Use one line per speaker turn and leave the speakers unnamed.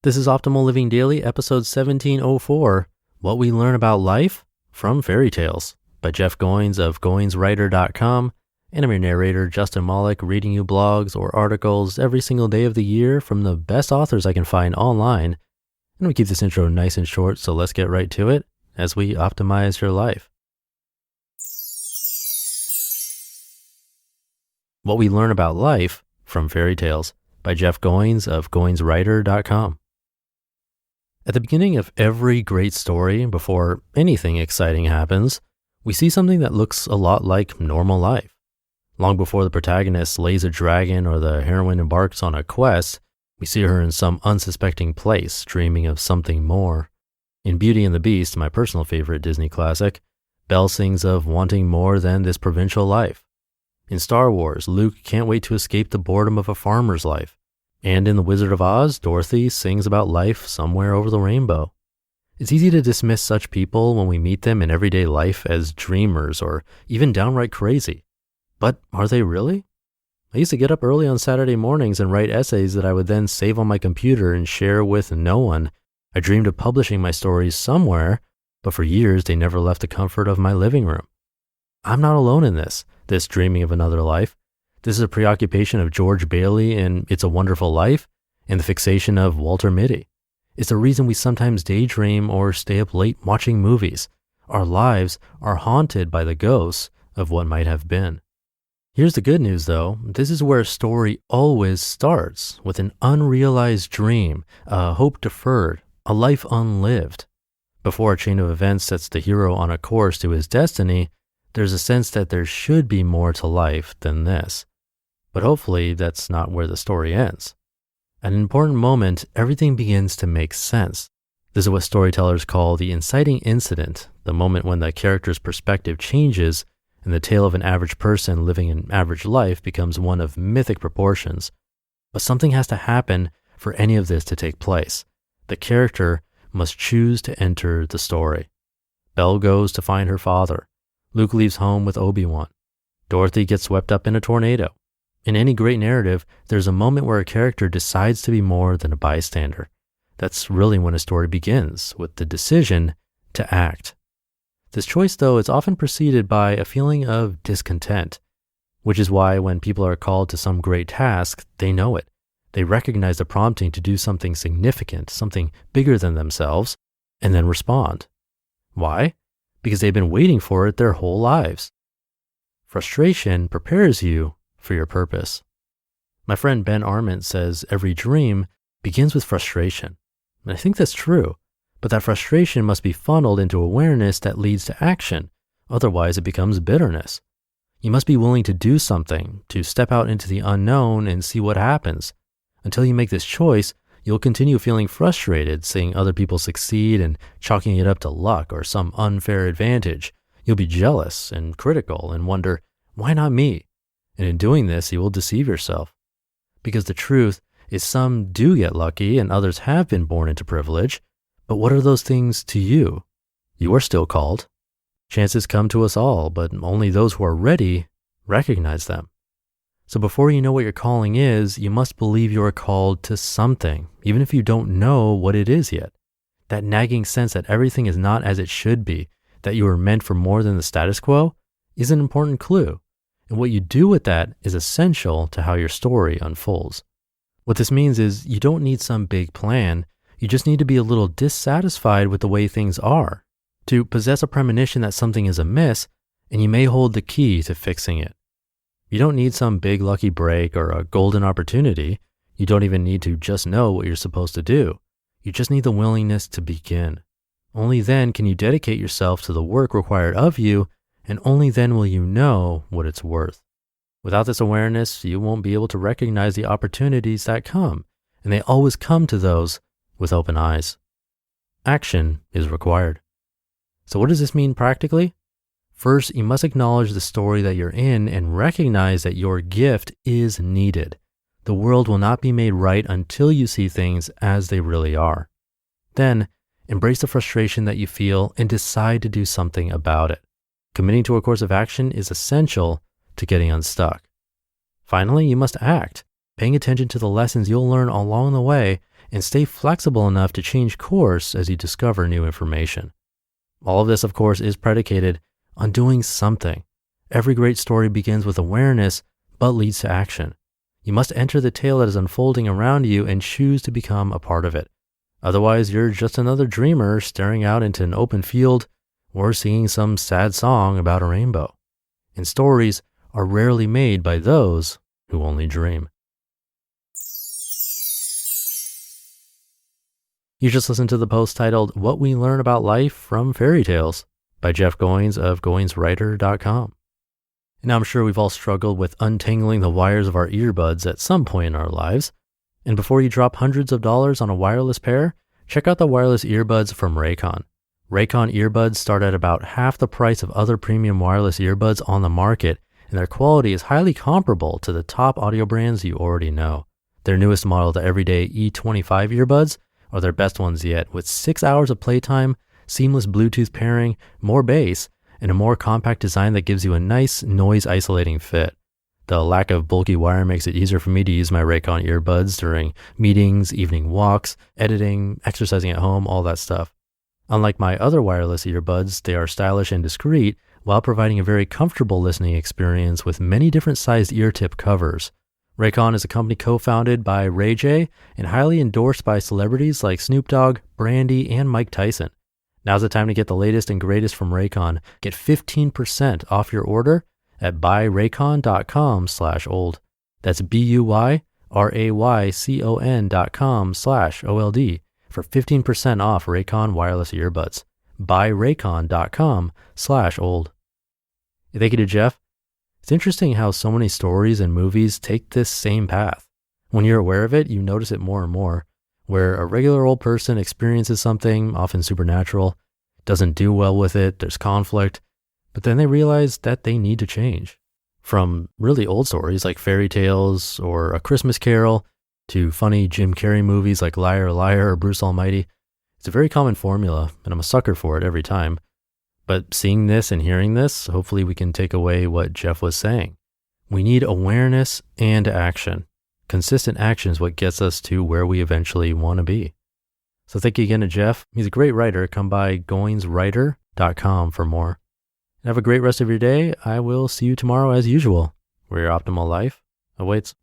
This is Optimal Living Daily, episode 1704, What We Learn About Life from Fairy Tales, by Jeff Goins of GoinsWriter.com, and I'm your narrator, Justin Malik, reading you blogs or articles every single day of the year from the best authors I can find online. And we keep this intro nice and short, so let's get right to it as we optimize your life. What We Learn About Life from Fairy Tales, by Jeff Goins of GoinsWriter.com. At the beginning of every great story, before anything exciting happens, we see something that looks a lot like normal life. Long before the protagonist slays a dragon or the heroine embarks on a quest, we see her in some unsuspecting place, dreaming of something more. In Beauty and the Beast, my personal favorite Disney classic, Belle sings of wanting more than this provincial life. In Star Wars, Luke can't wait to escape the boredom of a farmer's life. And in The Wizard of Oz, Dorothy sings about life somewhere over the rainbow. It's easy to dismiss such people when we meet them in everyday life as dreamers or even downright crazy. But are they really? I used to get up early on Saturday mornings and write essays that I would then save on my computer and share with no one. I dreamed of publishing my stories somewhere, but for years they never left the comfort of my living room. I'm not alone in this dreaming of another life. This is a preoccupation of George Bailey in It's a Wonderful Life and the fixation of Walter Mitty. It's the reason we sometimes daydream or stay up late watching movies. Our lives are haunted by the ghosts of what might have been. Here's the good news though. This is where a story always starts, with an unrealized dream, a hope deferred, a life unlived. Before a chain of events sets the hero on a course to his destiny, there's a sense that there should be more to life than this. But hopefully that's not where the story ends. At an important moment, everything begins to make sense. This is what storytellers call the inciting incident, the moment when the character's perspective changes and the tale of an average person living an average life becomes one of mythic proportions. But something has to happen for any of this to take place. The character must choose to enter the story. Belle goes to find her father. Luke leaves home with Obi-Wan. Dorothy gets swept up in a tornado. In any great narrative, there's a moment where a character decides to be more than a bystander. That's really when a story begins, with the decision to act. This choice, though, is often preceded by a feeling of discontent, which is why when people are called to some great task, they know it. They recognize the prompting to do something significant, something bigger than themselves, and then respond. Why? Because they've been waiting for it their whole lives. Frustration prepares you for your purpose. My friend Ben Arment says every dream begins with frustration. And I think that's true, but that frustration must be funneled into awareness that leads to action. Otherwise, it becomes bitterness. You must be willing to do something, to step out into the unknown and see what happens. Until you make this choice, you'll continue feeling frustrated, seeing other people succeed and chalking it up to luck or some unfair advantage. You'll be jealous and critical and wonder, why not me? And in doing this, you will deceive yourself. Because the truth is some do get lucky and others have been born into privilege. But what are those things to you? You are still called. Chances come to us all, but only those who are ready recognize them. So before you know what your calling is, you must believe you are called to something, even if you don't know what it is yet. That nagging sense that everything is not as it should be, that you are meant for more than the status quo, is an important clue. And what you do with that is essential to how your story unfolds. What this means is you don't need some big plan. You just need to be a little dissatisfied with the way things are, to possess a premonition that something is amiss, and you may hold the key to fixing it. You don't need some big lucky break or a golden opportunity. You don't even need to just know what you're supposed to do. You just need the willingness to begin. Only then can you dedicate yourself to the work required of you, and only then will you know what it's worth. Without this awareness, you won't be able to recognize the opportunities that come, and they always come to those with open eyes. Action is required. So what does this mean practically? First, you must acknowledge the story that you're in and recognize that your gift is needed. The world will not be made right until you see things as they really are. Then, embrace the frustration that you feel and decide to do something about it. Committing to a course of action is essential to getting unstuck. Finally, you must act, paying attention to the lessons you'll learn along the way and stay flexible enough to change course as you discover new information. All of this, of course, is predicated on doing something. Every great story begins with awareness, but leads to action. You must enter the tale that is unfolding around you and choose to become a part of it. Otherwise, you're just another dreamer staring out into an open field or singing some sad song about a rainbow. And stories are rarely made by those who only dream. You just listened to the post titled What We Learn About Life from Fairy Tales by Jeff Goins of GoinsWriter.com. Now, I'm sure we've all struggled with untangling the wires of our earbuds at some point in our lives. And before you drop hundreds of dollars on a wireless pair, check out the wireless earbuds from Raycon. Raycon earbuds start at about half the price of other premium wireless earbuds on the market, and their quality is highly comparable to the top audio brands you already know. Their newest model, the everyday E25 earbuds, are their best ones yet, with 6 hours of playtime, seamless Bluetooth pairing, more bass, and a more compact design that gives you a nice noise-isolating fit. The lack of bulky wire makes it easier for me to use my Raycon earbuds during meetings, evening walks, editing, exercising at home, all that stuff. Unlike my other wireless earbuds, they are stylish and discreet while providing a very comfortable listening experience with many different sized ear tip covers. Raycon is a company co-founded by Ray J and highly endorsed by celebrities like Snoop Dogg, Brandy, and Mike Tyson. Now's the time to get the latest and greatest from Raycon. Get 15% off your order at buyraycon.com/old. That's BUYRAYCON.com/OLD for 15% off Raycon wireless earbuds. Buyraycon.com/old. Thank you to Jeff. It's interesting how so many stories and movies take this same path. When you're aware of it, you notice it more and more, where a regular old person experiences something, often supernatural, doesn't do well with it, there's conflict, but then they realize that they need to change. From really old stories like fairy tales or A Christmas Carol to funny Jim Carrey movies like Liar Liar or Bruce Almighty, it's a very common formula, and I'm a sucker for it every time. But seeing this and hearing this, hopefully we can take away what Jeff was saying. We need awareness and action. Consistent action is what gets us to where we eventually want to be. So thank you again to Jeff. He's a great writer. Come by GoinsWriter.com for more. Have a great rest of your day. I will see you tomorrow as usual, where your optimal life awaits.